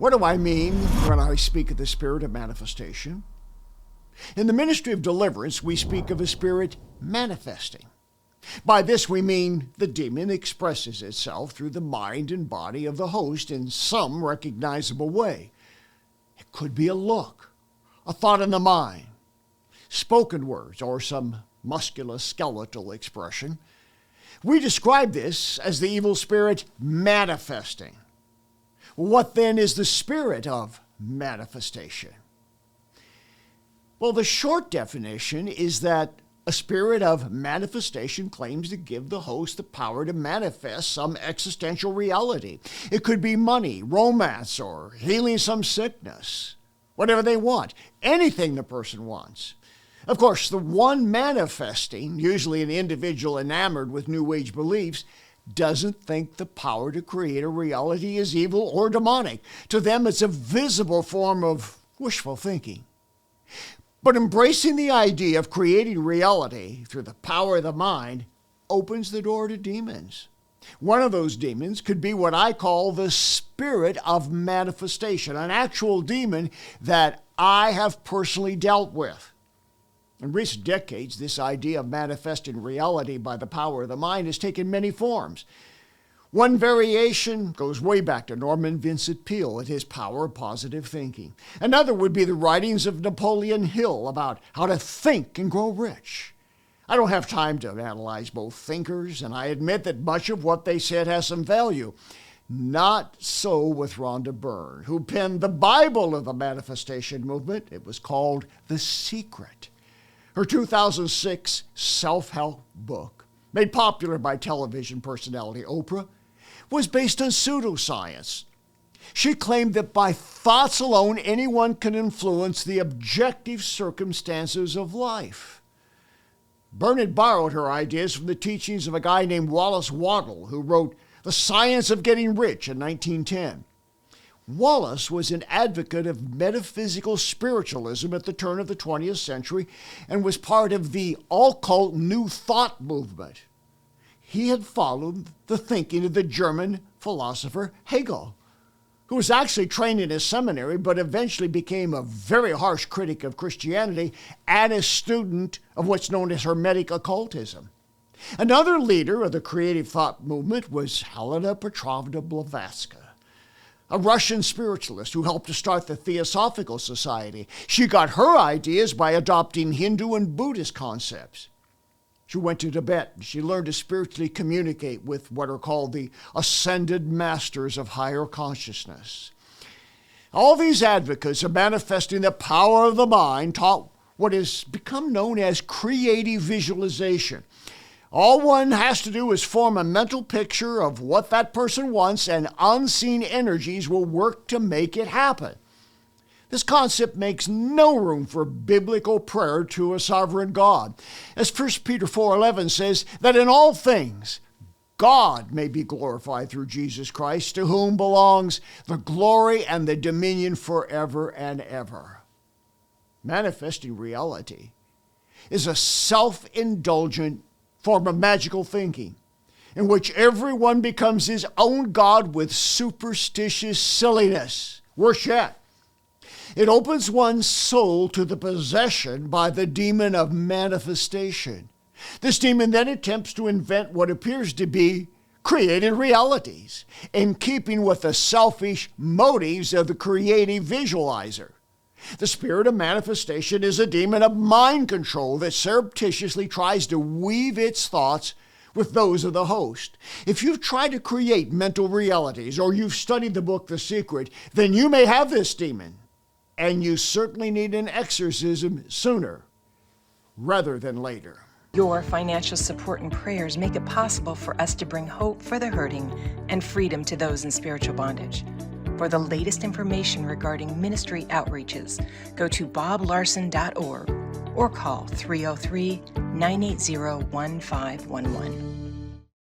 What do I mean when I speak of the spirit of manifestation? In the ministry of deliverance, we speak of a spirit manifesting. By this we mean the demon expresses itself through the mind and body of the host in some recognizable way. It could be a look, a thought in the mind, spoken words, or some musculoskeletal expression. We describe this as the evil spirit manifesting. What then is the spirit of manifestation? Well, the short definition is that a spirit of manifestation claims to give the host the power to manifest some existential reality. It could be money, romance, or healing some sickness. Whatever they want, anything the person wants. Of course, the one manifesting, usually an individual enamored with New Age beliefs, doesn't think the power to create a reality is evil or demonic. To them, it's a visible form of wishful thinking. But embracing the idea of creating reality through the power of the mind opens the door to demons. One of those demons could be what I call the spirit of manifestation, an actual demon that I have personally dealt with. In recent decades, this idea of manifesting reality by the power of the mind has taken many forms. One variation goes way back to Norman Vincent Peale and his power of positive thinking. Another would be the writings of Napoleon Hill about how to think and grow rich. I don't have time to analyze both thinkers, and I admit that much of what they said has some value. Not so with Rhonda Byrne, who penned the Bible of the manifestation movement. It was called The Secret. Her 2006 self-help book, made popular by television personality Oprah, was based on pseudoscience. She claimed that by thoughts alone, anyone can influence the objective circumstances of life. Byrne had borrowed her ideas from the teachings of a guy named Wallace Waddell, who wrote The Science of Getting Rich in 1910. Wallace was an advocate of metaphysical spiritualism at the turn of the 20th century and was part of the occult New Thought movement. He had followed the thinking of the German philosopher Hegel, who was actually trained in a seminary but eventually became a very harsh critic of Christianity and a student of what's known as Hermetic occultism. Another leader of the creative thought movement was Helena Petrovna Blavatsky, a Russian spiritualist who helped to start the Theosophical Society. She got her ideas by adopting Hindu and Buddhist concepts. She went to Tibet and she learned to spiritually communicate with what are called the ascended masters of higher consciousness. All these advocates of manifesting the power of the mind taught what has become known as creative visualization. All one has to do is form a mental picture of what that person wants, and unseen energies will work to make it happen. This concept makes no room for biblical prayer to a sovereign God. As 1 Peter 4:11 says, that in all things God may be glorified through Jesus Christ, to whom belongs the glory and the dominion forever and ever. Manifesting reality is a self-indulgent form of magical thinking, in which everyone becomes his own God with superstitious silliness. Worse yet, it opens one's soul to the possession by the demon of manifestation. This demon then attempts to invent what appears to be created realities, in keeping with the selfish motives of the creative visualizer. The spirit of manifestation is a demon of mind control that surreptitiously tries to weave its thoughts with those of the host. If you've tried to create mental realities or you've studied the book The Secret, then you may have this demon, and you certainly need an exorcism sooner rather than later. Your financial support and prayers make it possible for us to bring hope for the hurting and freedom to those in spiritual bondage. For the latest information regarding ministry outreaches, go to boblarson.org or call 303-980-1511.